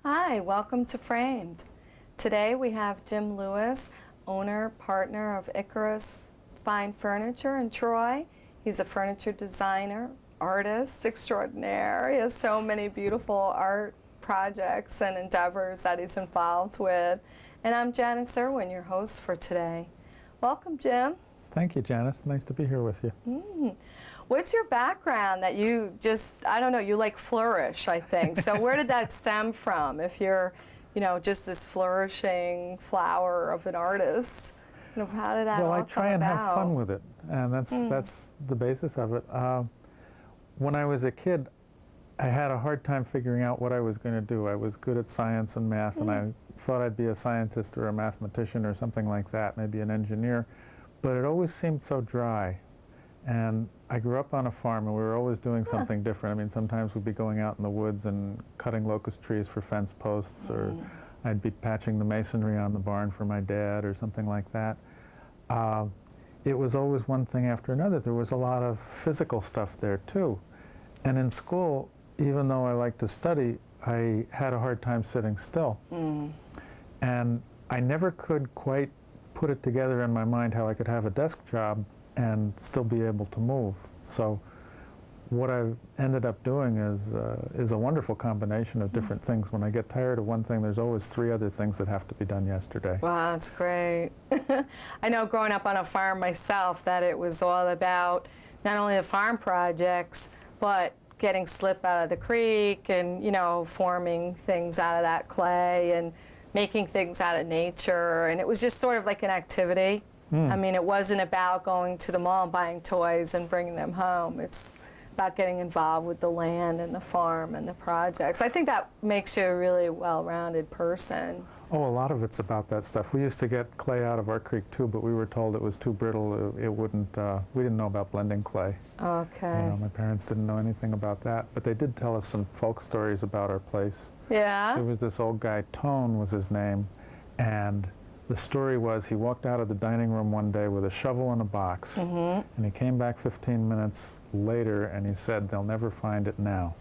Hi, welcome to Framed. Today we have Jim Lewis, owner, partner of Icarus Fine Furniture in Troy. He's a furniture designer, artist extraordinaire. He has so many beautiful art projects and endeavors that he's involved with. And I'm Janice Irwin, your host for today. Welcome, Jim. Thank you, Janice. Nice to be here with you. What's your background that you just, I don't know, you like flourish, I think. So where did that stem from? If you're, you know, just this flourishing flower of an artist, you know, how did that all come about? Well, I try and have fun with it, and that's the basis of it. When I was a kid, I had a hard time figuring out what I was going to do. I was good at science and math, and I thought I'd be a scientist or a mathematician or something like that, maybe an engineer, but it always seemed so dry. And I grew up on a farm, and we were always doing something different. I mean, sometimes we'd be going out in the woods and cutting locust trees for fence posts, or I'd be patching the masonry on the barn for my dad or something like that. It was always one thing after another. There was a lot of physical stuff there, too. And in school, even though I liked to study, I had a hard time sitting still. And I never could quite put it together in my mind how I could have a desk job and still be able to move. So what I've ended up doing is a wonderful combination of different things. When I get tired of one thing, there's always 3 other things that have to be done yesterday. Wow, that's great. I know growing up on a farm myself that it was all about not only the farm projects, but getting slip out of the creek and, you know, forming things out of that clay and making things out of nature. And it was just sort of like an activity. I mean, it wasn't about going to the mall and buying toys and bringing them home. It's about getting involved with the land and the farm and the projects. I think that makes you a really well-rounded person. Oh, a lot of it's about that stuff. We used to get clay out of our creek too, but we were told it was too brittle. It wouldn't, we didn't know about blending clay. Okay. You know, my parents didn't know anything about that, but they did tell us some folk stories about our place. Yeah? There was this old guy, Tone was his name, and the story was he walked out of the dining room one day with a shovel and a box, and he came back 15 minutes later and he said, "They'll never find it now."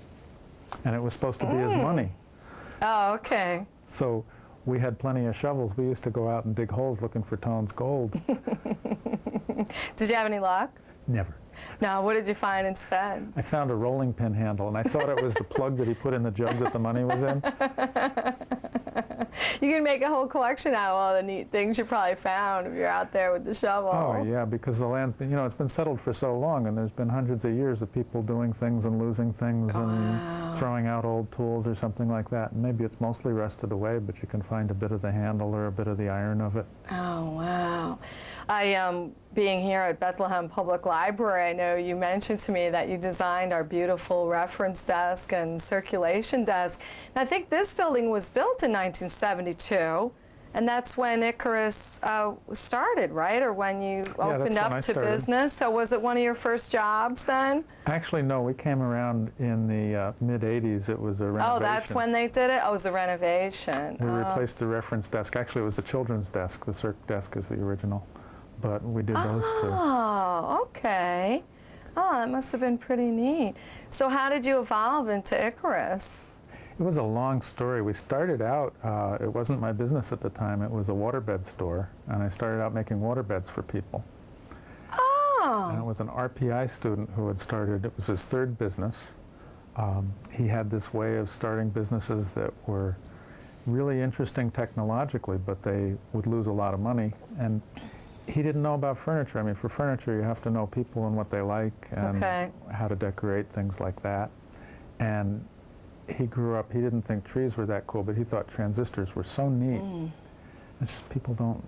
And it was supposed to be his money. Oh, okay. So we had plenty of shovels. We used to go out and dig holes looking for Tone's gold. Did you have any luck? Never. No, what did you find instead? I found a rolling pin handle, and I thought it was the plug that he put in the jug that the money was in. You can make a whole collection out of all the neat things you probably found if you're out there with the shovel. Oh, yeah, because the land's been, you know, it's been settled for so long, and there's been hundreds of years of people doing things and losing things and throwing out old tools or something like that. And maybe it's mostly rusted away, but you can find a bit of the handle or a bit of the iron of it. Oh, wow. Being here at Bethlehem Public Library, I know you mentioned to me that you designed our beautiful reference desk and circulation desk. And I think this building was built in 1972, and that's when Icarus started, right? Or when you opened up to business. So was it one of your first jobs then? Actually, no. We came around in the mid-'80s. It was a renovation. Oh, that's when they did it? Oh, it was a renovation. We replaced the reference desk. Actually, it was the children's desk. The circ desk is the original. But we did those two. Oh, okay. Oh, that must have been pretty neat. So how did you evolve into Icarus? It was a long story. We started out, it wasn't my business at the time, it was a waterbed store, and I started out making waterbeds for people. Oh. And it was an RPI student who had started, it was his 3rd business. He had this way of starting businesses that were really interesting technologically, but they would lose a lot of money. And he didn't know about furniture. I mean, for furniture, you have to know people and what they like and how to decorate, things like that. And he grew up, he didn't think trees were that cool, but he thought transistors were so neat. It's just people don't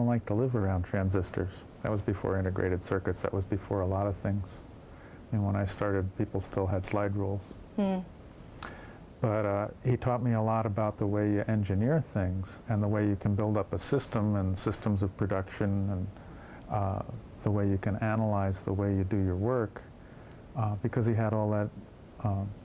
like to live around transistors. That was before integrated circuits. That was before a lot of things. And when I started, people still had slide rules. But he taught me a lot about the way you engineer things and the way you can build up a system and systems of production and the way you can analyze the way you do your work because he had all that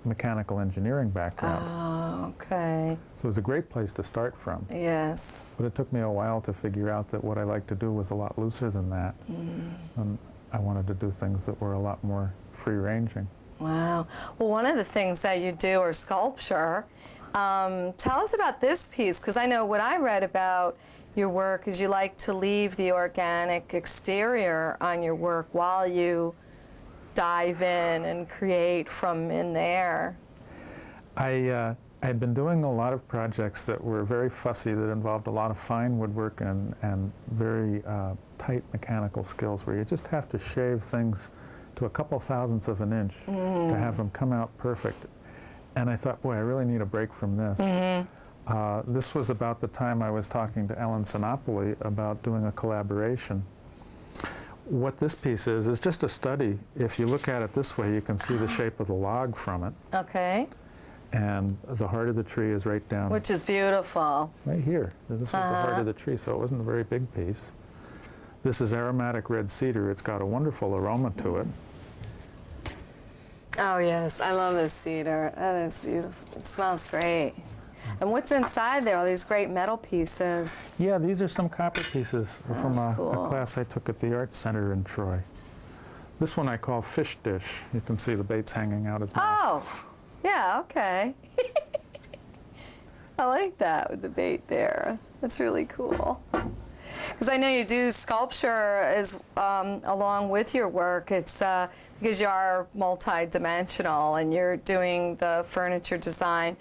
mechanical engineering background. Oh, okay. So it was a great place to start from. Yes. But it took me a while to figure out that what I liked to do was a lot looser than that. And I wanted to do things that were a lot more free-ranging. Wow. Well, one of the things that you do are sculpture. Tell us about this piece, because I know what I read about your work is you like to leave the organic exterior on your work while you dive in and create from in there. I had been doing a lot of projects that were very fussy, that involved a lot of fine woodwork and very tight mechanical skills, where you just have to shave things to a couple thousandths of an inch to have them come out perfect. And I thought, boy, I really need a break from this. This was about the time I was talking to Ellen Sinopoli about doing a collaboration. What this piece is just a study. If you look at it this way, you can see the shape of the log from it. Okay. And the heart of the tree is right down. Which is beautiful. Right here. This is the heart of the tree, so it wasn't a very big piece. This is aromatic red cedar. It's got a wonderful aroma to it. Oh yes, I love this cedar. That is beautiful. It smells great. And what's inside there? All these great metal pieces. Yeah, these are some copper pieces from a class I took at the Arts Center in Troy. This one I call Fish Dish. You can see the bait's hanging out his mouth. Oh, yeah, okay. I like that with the bait there. That's really cool. Because I know you do sculpture as along with your work. It's because you are multi-dimensional and you're doing the furniture design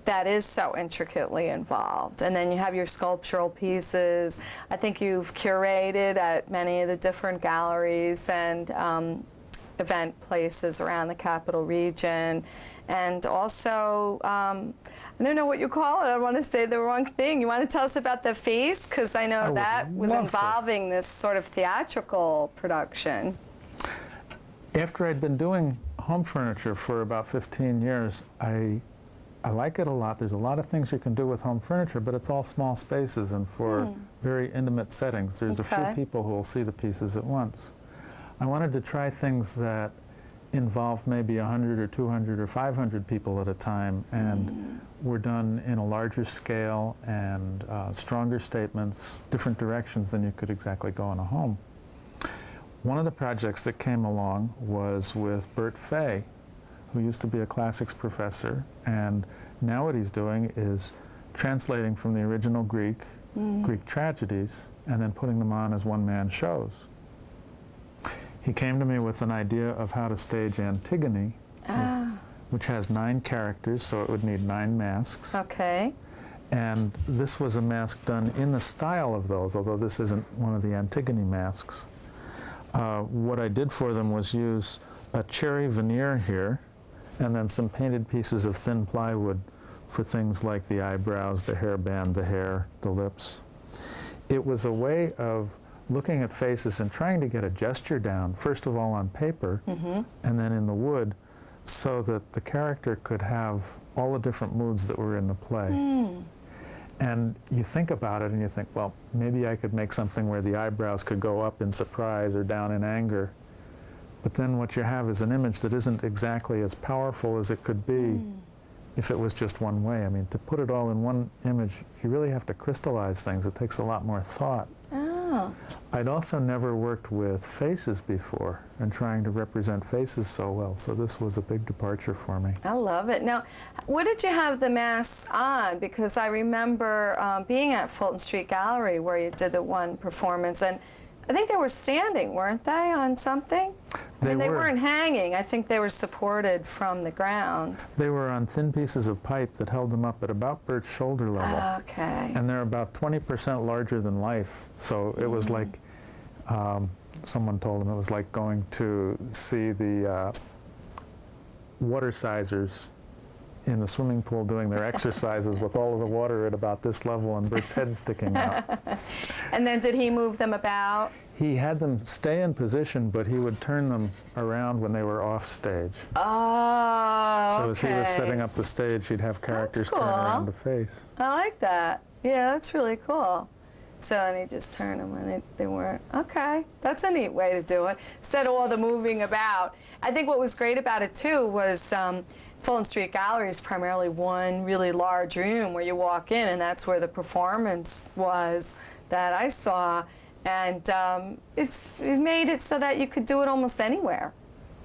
that is so intricately involved. And then you have your sculptural pieces. I think you've curated at many of the different galleries and event places around the Capital Region. And also, I don't know what you call it. I don't want to say the wrong thing. You want to tell us about the feast? Because I know that was involving this sort of theatrical production. After I'd been doing home furniture for about 15 years, I like it a lot. There's a lot of things you can do with home furniture, but it's all small spaces and for very intimate settings. There's a few people who will see the pieces at once. I wanted to try things that involved maybe 100 or 200 or 500 people at a time and were done in a larger scale and stronger statements, different directions than you could exactly go in a home. One of the projects that came along was with Bert Fay, who used to be a classics professor, and now what he's doing is translating from the original Greek tragedies and then putting them on as one-man shows. He came to me with an idea of how to stage Antigone, which has 9 characters, so it would need 9 masks. Okay. And this was a mask done in the style of those, although this isn't one of the Antigone masks. What I did for them was use a cherry veneer here, and then some painted pieces of thin plywood for things like the eyebrows, the hairband, the hair, the lips. It was a way of looking at faces and trying to get a gesture down, first of all on paper, and then in the wood, so that the character could have all the different moods that were in the play. And you think about it and you think, well, maybe I could make something where the eyebrows could go up in surprise or down in anger. But then what you have is an image that isn't exactly as powerful as it could be if it was just one way. I mean, to put it all in one image, you really have to crystallize things. It takes a lot more thought. I'd also never worked with faces before and trying to represent faces so well, so this was a big departure for me. I love it. Now, what did you have the masks on? Because I remember being at Fulton Street Gallery where you did the one performance, and I think they were standing, weren't they, on something? They weren't hanging. I think they were supported from the ground. They were on thin pieces of pipe that held them up at about Bert's shoulder level. Okay. And they're about 20% larger than life. So it was like, someone told him it was like going to see the water sizers in the swimming pool doing their exercises with all of the water at about this level and Bert's head sticking out. And then did he move them about? He had them stay in position, but he would turn them around when they were off stage. Oh, So as he was setting up the stage, he'd have characters turn around to face. I like that. Yeah, that's really cool. So then he just turned them when they weren't. Okay, that's a neat way to do it. Instead of all the moving about. I think what was great about it too was Fulton Street Gallery is primarily one really large room where you walk in, and that's where the performance was that I saw. And it made it so that you could do it almost anywhere.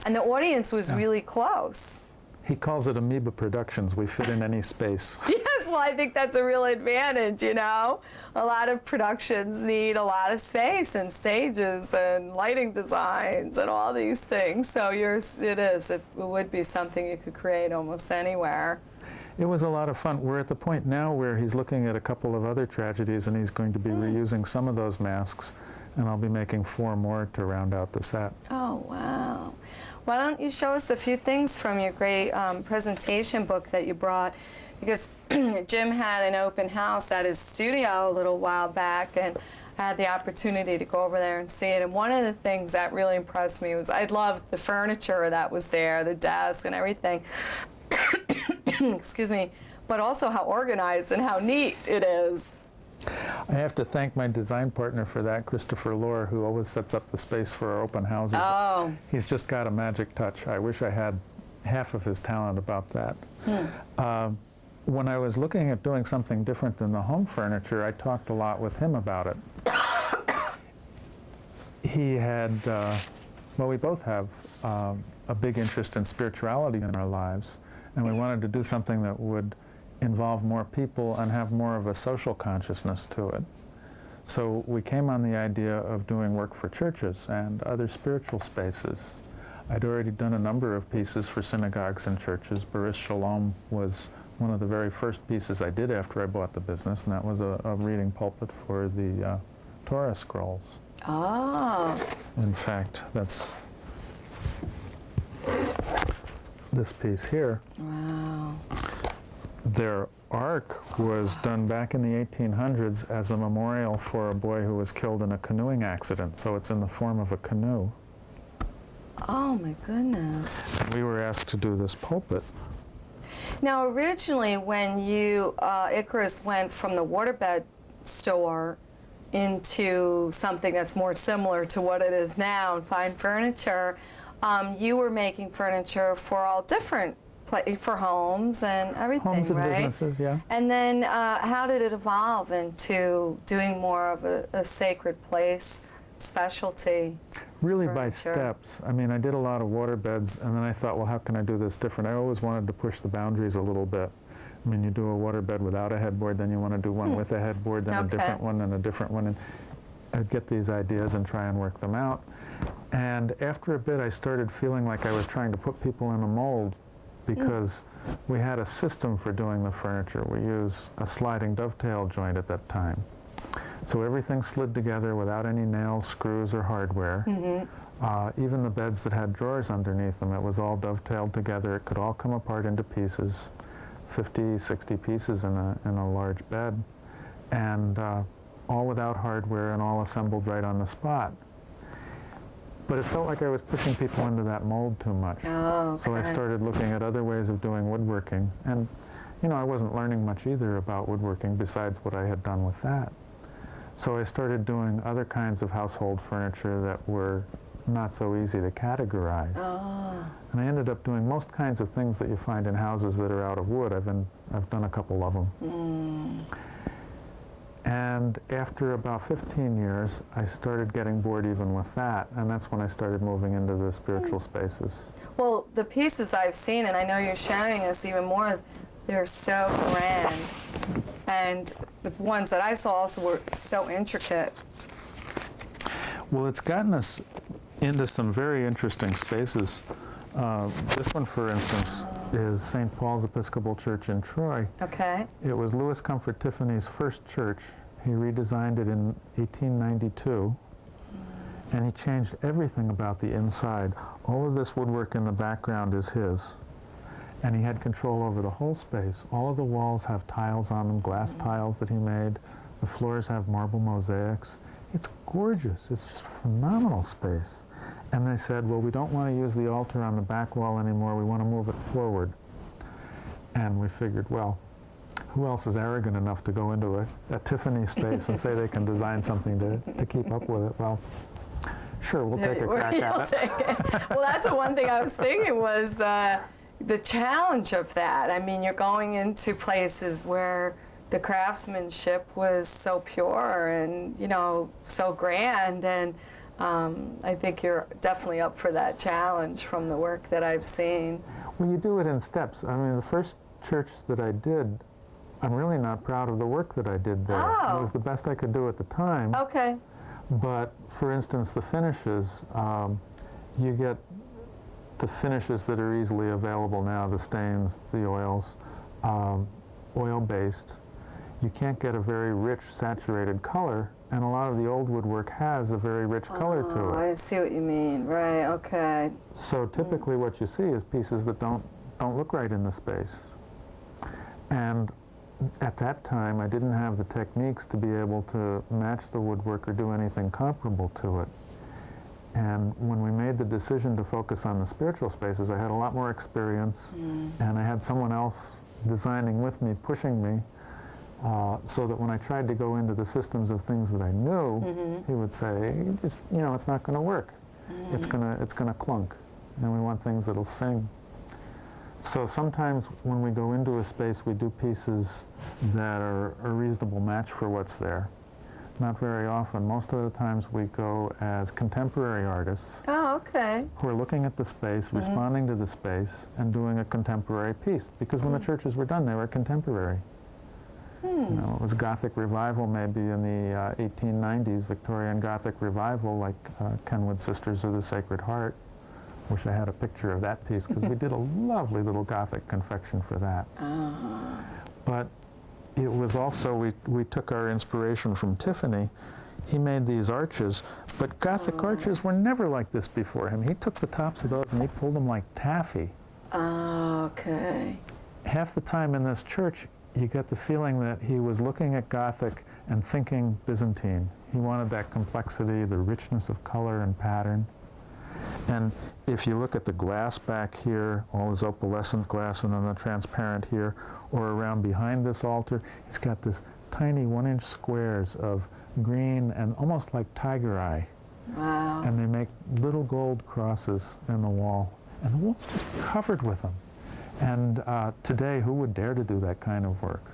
And the audience was really close. He calls it amoeba productions. We fit in any space. Yes, well, I think that's a real advantage, you know. A lot of productions need a lot of space and stages and lighting designs and all these things. So yours, it would be something you could create almost anywhere. It was a lot of fun. We're at the point now where he's looking at a couple of other tragedies, and he's going to be reusing some of those masks, and I'll be making 4 more to round out the set. Oh, wow. Why don't you show us a few things from your great presentation book that you brought? Because Jim had an open house at his studio a little while back, and I had the opportunity to go over there and see it. And one of the things that really impressed me was I loved the furniture that was there, the desk and everything. Excuse me, but also how organized and how neat it is. I have to thank my design partner for that, Christopher Lohr, who always sets up the space for our open houses. Oh. He's just got a magic touch. I wish I had half of his talent about that. When I was looking at doing something different than the home furniture, I talked a lot with him about it. He had, well, we both have a big interest in spirituality in our lives, and we wanted to do something that would involve more people and have more of a social consciousness to it. So we came on the idea of doing work for churches and other spiritual spaces. I'd already done a number of pieces for synagogues and churches. Baris Shalom was one of the very first pieces I did after I bought the business, and that was a reading pulpit for the Torah scrolls. Oh. In fact, that's this piece here. Wow. Their ark was done back in the 1800s as a memorial for a boy who was killed in a canoeing accident, so it's in the form of a canoe. Oh my goodness. We were asked to do this pulpit. Now originally when you, Icarus went from the waterbed store into something that's more similar to what it is now, fine furniture, you were making furniture for all different for homes and everything, Homes and right? businesses, yeah. And then how did it evolve into doing more of a sacred place specialty? Really by furniture? steps. I mean, I did a lot of water beds, and then I thought, well, how can I do this different? I always wanted to push the boundaries a little bit. I mean, you do a water bed without a headboard, then you want to do one with a headboard, then a different one, and a different one. And I'd get these ideas and try and work them out. And after a bit, I started feeling like I was trying to put people in a mold, because we had a system for doing the furniture. We used a sliding dovetail joint at that time. So everything slid together without any nails, screws, or hardware. Even the beds that had drawers underneath them, it was all dovetailed together. It could all come apart into pieces, 50, 60 pieces in a large bed, and all without hardware and all assembled right on the spot. But it felt like I was pushing people into that mold too much. Oh, okay. So I started looking at other ways of doing woodworking. And, you know, I wasn't learning much either about woodworking besides what I had done with that. So I started doing other kinds of household furniture that were not so easy to categorize. Oh. And I ended up doing most kinds of things that you find in houses that are out of wood. I've done a couple of them. And after about 15 years, I started getting bored even with that, and that's when I started moving into the spiritual spaces. Well, the pieces I've seen, and I know you're showing us even more, they're so grand. And the ones that I saw also were so intricate. Well, it's gotten us into some very interesting spaces. This one, for instance, is St. Paul's Episcopal Church in Troy. Okay. It was Louis Comfort Tiffany's first church. He redesigned it in 1892, and he changed everything about the inside. All of this woodwork in the background is his, and he had control over the whole space. All of the walls have tiles on them, glass tiles that he made. The floors have marble mosaics. It's gorgeous. It's just phenomenal space. And they said, well, we don't want to use the altar on the back wall anymore. We want to move it forward. And we figured, well, who else is arrogant enough to go into a Tiffany space and say they can design something to keep up with it? Well, sure, we'll take a crack at it. Well, that's the one thing I was thinking was the challenge of that. I mean, you're going into places where the craftsmanship was so pure and, you know, so grand. And I think you're definitely up for that challenge from the work that I've seen. Well, you do it in steps. I mean, the first church that I did, I'm really not proud of the work that I did there. Oh. It was the best I could do at the time. Okay. But, for instance, the finishes, you get the finishes that are easily available now, the stains, the oils, oil-based. You can't get a very rich, saturated color, and a lot of the old woodwork has a very rich color to Oh, it. I see what you mean. Right, okay. So typically what you see is pieces that don't look right in the space. And at that time, I didn't have the techniques to be able to match the woodwork or do anything comparable to it. And when we made the decision to focus on the spiritual spaces, I had a lot more experience, and I had someone else designing with me, pushing me, so that when I tried to go into the systems of things that I knew, he would say, just, you know, it's not going to work. It's gonna clunk, and we want things that'll sing. So sometimes when we go into a space, we do pieces that are a reasonable match for what's there. Not very often. Most of the times we go as contemporary artists Oh, okay. who are looking at the space, responding to the space, and doing a contemporary piece. Because when the churches were done, they were contemporary. You know, it was Gothic revival maybe in the 1890s, Victorian Gothic revival, like Kenwood Sisters of the Sacred Heart. Wish I had a picture of that piece, because we did a lovely little Gothic confection for that. But it was also, we took our inspiration from Tiffany. He made these arches, but Gothic arches were never like this before him. He took the tops of those and he pulled them like taffy. Okay. Half the time in this church, you get the feeling that he was looking at Gothic and thinking Byzantine. He wanted that complexity, the richness of color and pattern. And if you look at the glass back here, all his opalescent glass, and then the transparent here, or around behind this altar, he's got this tiny 1-inch squares of green and almost like tiger eye. Wow. And they make little gold crosses in the wall. And the wall's just covered with them. And today, who would dare to do that kind of work?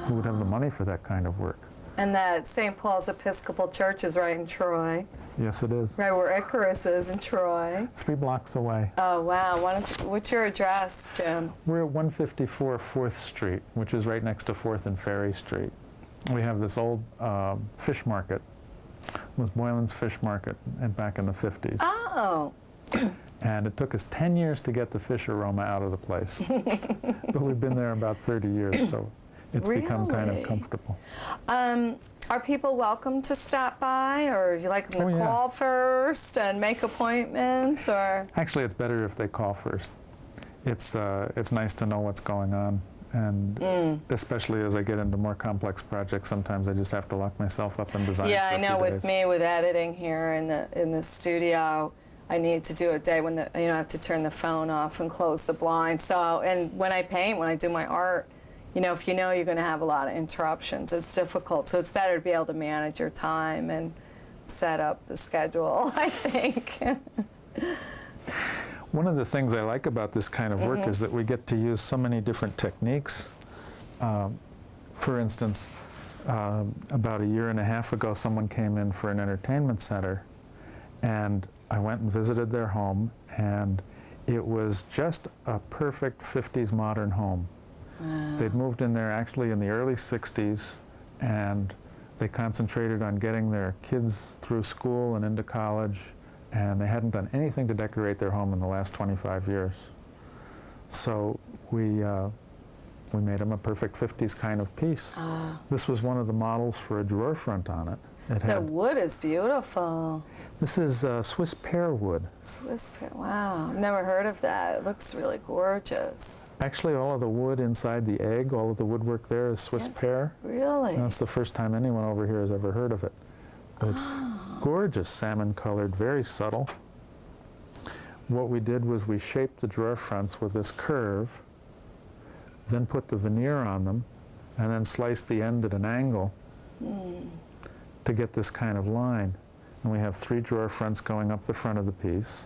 Who would have the money for that kind of work? And that St. Paul's Episcopal Church is right in Troy. Yes, it is. Right where Icarus is in Troy. 3 blocks away. Oh, wow. What's your address, Jim? We're at 154 4th Street, which is right next to 4th and Ferry Street. We have this old fish market. It was Boylan's Fish Market back in the 50s. Oh. And it took us 10 years to get the fish aroma out of the place. But we've been there about 30 years, so it's become kind of Really? comfortable. Are people welcome to stop by, or do you like them to Oh, yeah. call first and make appointments, or? Actually, it's better if they call first. It's nice to know what's going on. And especially as I get into more complex projects, sometimes I just have to lock myself up and design Yeah, for I a few know with days. me, with editing here in the studio, I need to do a day when I have to turn the phone off and close the blinds. So, and when I paint, when I do my art, if you know you're going to have a lot of interruptions, it's difficult. So it's better to be able to manage your time and set up the schedule, I think. One of the things I like about this kind of work is that we get to use so many different techniques. For instance, about a year and a half ago, someone came in for an entertainment center, and I went and visited their home, and it was just a perfect 50s modern home. Wow. They'd moved in there actually in the early 60s, and they concentrated on getting their kids through school and into college, and they hadn't done anything to decorate their home in the last 25 years. So we made them a perfect 50s kind of piece. This was one of the models for a drawer front on it. The wood is beautiful. This is Swiss pear wood. Swiss pear, wow. I've never heard of that. It looks really gorgeous. Actually, all of the wood inside the egg, all of the woodwork there is Swiss pear. Really? And that's the first time anyone over here has ever heard of it. But it's gorgeous, salmon-colored, very subtle. What we did was we shaped the drawer fronts with this curve, then put the veneer on them, and then sliced the end at an angle to get this kind of line. And we have 3 drawer fronts going up the front of the piece.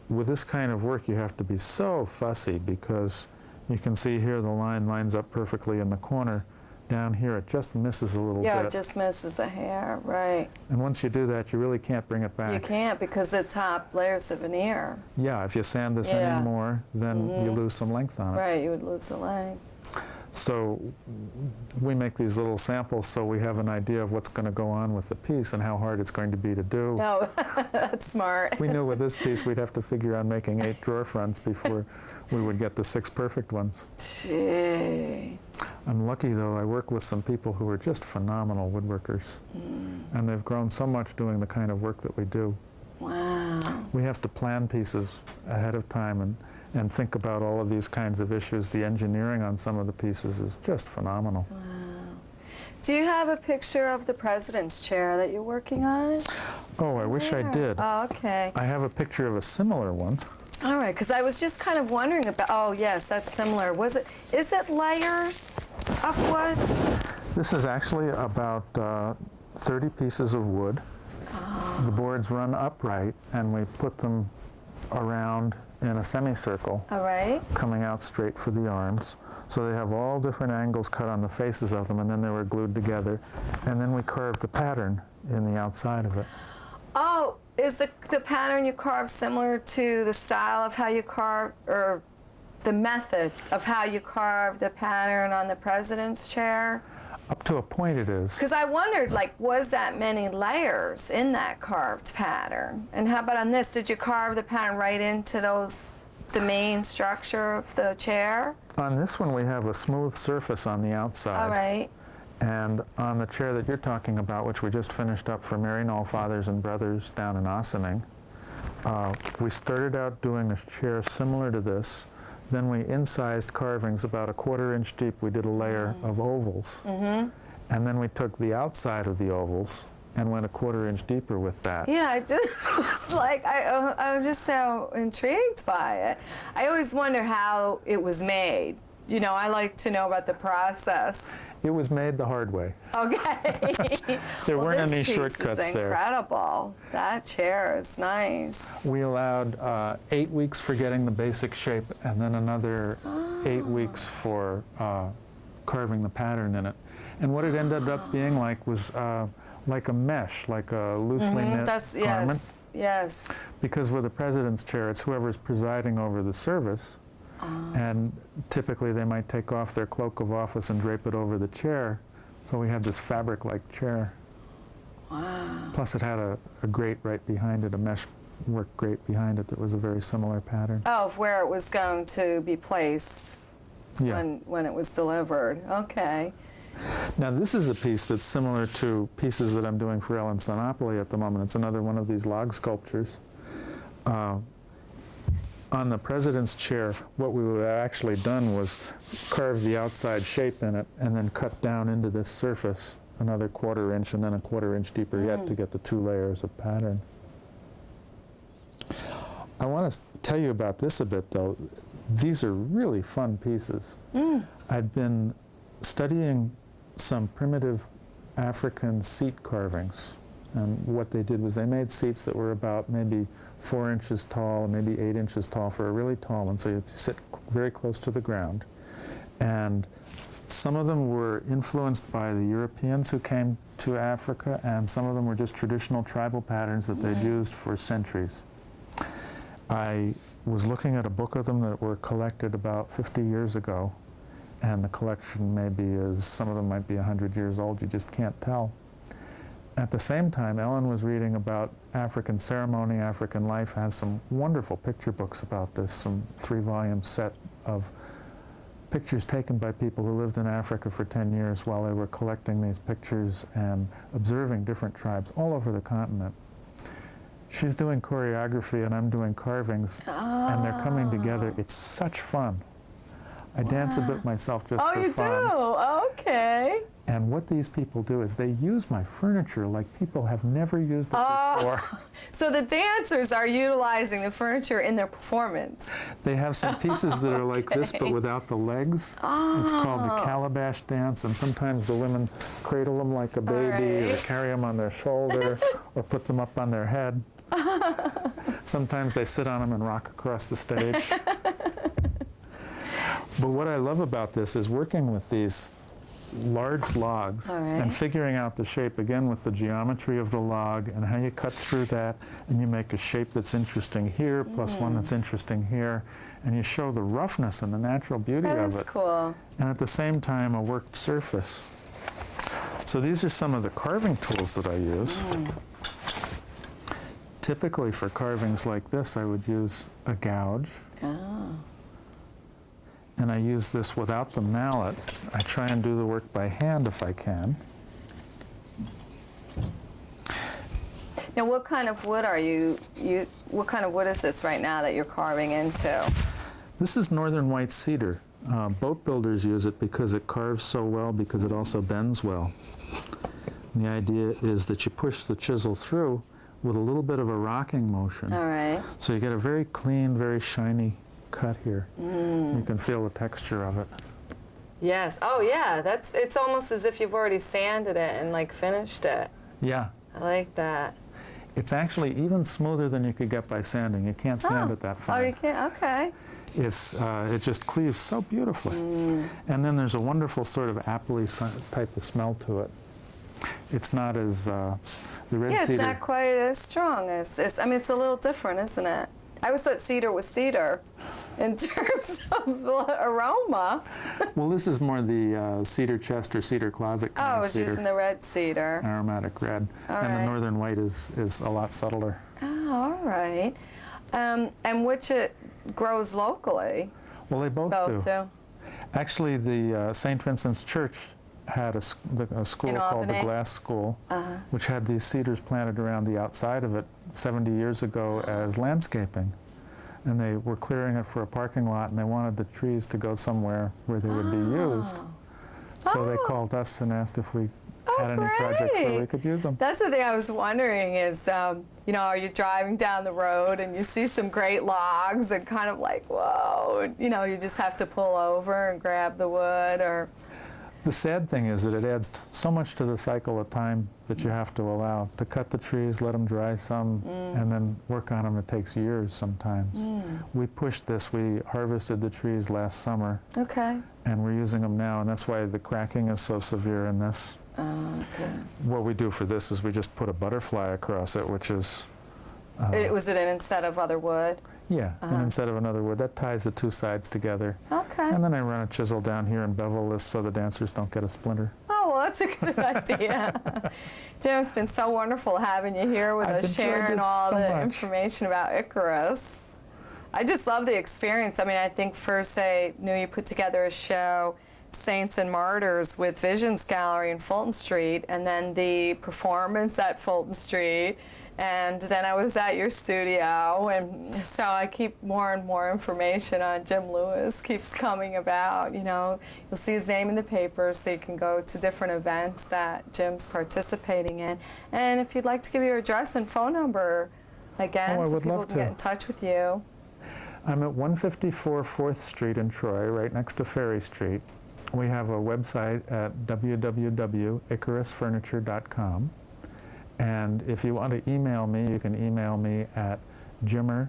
With this kind of work, you have to be so fussy, because you can see here the line lines up perfectly in the corner, down here, it just misses a little Yeah, bit. it just misses a hair, right. And once you do that, you really can't bring it back. You can't because the top layer's the veneer. Yeah, if you sand this Yeah. any more, then you lose some length on it. Right, you would lose the length. So we make these little samples so we have an idea of what's going to go on with the piece and how hard it's going to be to do. No, that's smart. We knew with this piece we'd have to figure on making 8 drawer fronts before we would get the 6 perfect ones. Gee. I'm lucky though, I work with some people who are just phenomenal woodworkers. And they've grown so much doing the kind of work that we do. Wow. We have to plan pieces ahead of time and think about all of these kinds of issues. The engineering on some of the pieces is just phenomenal. Wow. Do you have a picture of the president's chair that you're working on? Oh, I wish I did. Oh, okay. I have a picture of a similar one. All right, because I was just kind of wondering about, oh yes, that's similar. Is it layers of wood? This is actually about 30 pieces of wood. The boards run upright and we put them around in a semicircle, All right. coming out straight for the arms. So they have all different angles cut on the faces of them, and then they were glued together. And then we carved the pattern in the outside of it. Oh, is the pattern you carve similar to the style of how you carve, or the method of how you carve the pattern on the president's chair? Up to a point it is. Because I wondered, like, was that many layers in that carved pattern? And how about on this? Did you carve the pattern right into the main structure of the chair? On this one we have a smooth surface on the outside. All right. And on the chair that you're talking about, which we just finished up for Mary Knoll Fathers and Brothers down in Ossining, we started out doing a chair similar to this. Then we incised carvings about 1/4 inch deep. We did a layer of ovals. And then we took the outside of the ovals and went 1/4 inch deeper with that. Yeah, I just was like, I was just so intrigued by it. I always wonder how it was made. You know, I like to know about the process. It was made the hard way. Okay. There weren't any this piece shortcuts is there. incredible. That chair is nice. We allowed 8 weeks for getting the basic shape and then another 8 weeks for carving the pattern in it. And what it ended up being like was like a mesh, like a loosely knit garment. Yes. Because with a president's chair, it's whoever's presiding over the service. And typically they might take off their cloak of office and drape it over the chair. So we had this fabric-like chair. Wow. Plus it had a grate right behind it, a mesh work grate behind it that was a very similar pattern. Oh, of where it was going to be placed Yeah. when it was delivered. Okay. Now this is a piece that's similar to pieces that I'm doing for Ellen Sonopoli at the moment. It's another one of these log sculptures. On the president's chair, what we would have actually done was carve the outside shape in it and then cut down into this surface another 1/4 inch and then 1/4 inch deeper yet to get the 2 layers of pattern. I want to tell you about this a bit though. These are really fun pieces. I'd been studying some primitive African seat carvings. And what they did was they made seats that were about maybe 4 inches tall, maybe 8 inches tall for a really tall one, so you sit very close to the ground. And some of them were influenced by the Europeans who came to Africa, and some of them were just traditional tribal patterns that they'd used for centuries. I was looking at a book of them that were collected about 50 years ago, and the collection maybe is, some of them might be 100 years old, you just can't tell. At the same time, Ellen was reading about African ceremony, African life, has some wonderful picture books about this, some 3-volume set of pictures taken by people who lived in Africa for 10 years while they were collecting these pictures and observing different tribes all over the continent. She's doing choreography and I'm doing carvings, and they're coming together. It's such fun. I dance a bit myself just for fun. Oh, you do? Okay. And what these people do is they use my furniture like people have never used it before. So the dancers are utilizing the furniture in their performance. They have some pieces that are like this, but without the legs. It's called the calabash dance, and sometimes the women cradle them like a baby, or carry them on their shoulder, or put them up on their head. Sometimes they sit on them and rock across the stage. But what I love about this is working with these large logs All right. and figuring out the shape, again, with the geometry of the log and how you cut through that, and you make a shape that's interesting here, plus one that's interesting here, and you show the roughness and the natural beauty That of is it. cool. And at the same time, a worked surface. So these are some of the carving tools that I use. Typically for carvings like this, I would use a gouge. Oh. And I use this without the mallet. I try and do the work by hand if I can. Now, what kind of wood are what kind of wood is this right now that you're carving into? This is northern white cedar. Boat builders use it because it carves so well, because it also bends well. And the idea is that you push the chisel through with a little bit of a rocking motion. All right. So you get a very clean, very shiny cut here. You can feel the texture of it. Yes. Oh, yeah. It's almost as if you've already sanded it and like finished it. Yeah. I like that. It's actually even smoother than you could get by sanding. You can't sand it that fine. Oh, you can't? Okay. It just cleaves so beautifully. And then there's a wonderful sort of appley type of smell to it. It's not as, the red Yeah, cedar. it's not quite as strong as this. I mean, it's a little different, isn't it? I always thought cedar was cedar in terms of aroma. Well, this is more the cedar chest or cedar closet kind Oh, I of was cedar. using the red cedar. Aromatic red. All and right. the northern white is a lot subtler. Oh, all right. And which it grows locally? Well, they both do. Both do. Actually, the St. Vincent's Church had a school In called the Albany? Glass School, which had these cedars planted around the outside of it 70 years ago as landscaping. And they were clearing it for a parking lot, and they wanted the trees to go somewhere where they would be used. So they called us and asked if we had any projects where we great. could use them. That's the thing I was wondering is, you know, are you driving down the road and you see some great logs and kind of like, whoa, and, you know, you just have to pull over and grab the wood or... The sad thing is that it adds so much to the cycle of time that you have to allow. To cut the trees, let them dry some, and then work on them, it takes years sometimes. We pushed this. We harvested the trees last summer, Okay. and we're using them now, and that's why the cracking is so severe in this. Okay. What we do for this is we just put a butterfly across it, which is... Was it in instead of other wood? Yeah, and instead of another wood, that ties the two sides together. Okay. And then I run a chisel down here and bevel this so the dancers don't get a splinter. Oh, well, that's a good idea. Jim, it's been so wonderful having you here with I've us, enjoyed sharing this all so the much. information about Icarus. I just love the experience. I mean, I think first I knew you put together a show, Saints and Martyrs, with Visions Gallery in Fulton Street, and then the performance at Fulton Street. And then I was at your studio, and so I keep more and more information on Jim Lewis keeps coming about. You know, you'll see his name in the paper, so you can go to different events that Jim's participating in. And if you'd like to give your address and phone number again, Oh, I so would people love can to. get in touch with you. I'm at 154 4th Street in Troy, right next to Ferry Street. We have a website at www.icarusfurniture.com. And if you want to email me, you can email me at jimmer.nycap,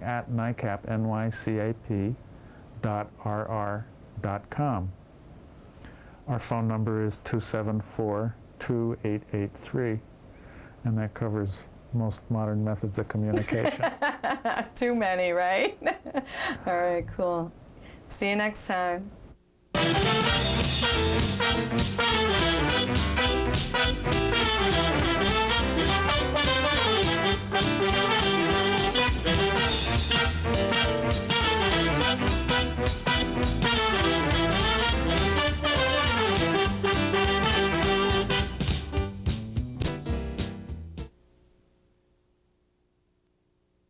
at nycap, nycap.rr.com. Our phone number is 274-2883, and that covers most modern methods of communication. Too many, right? All right, cool. See you next time.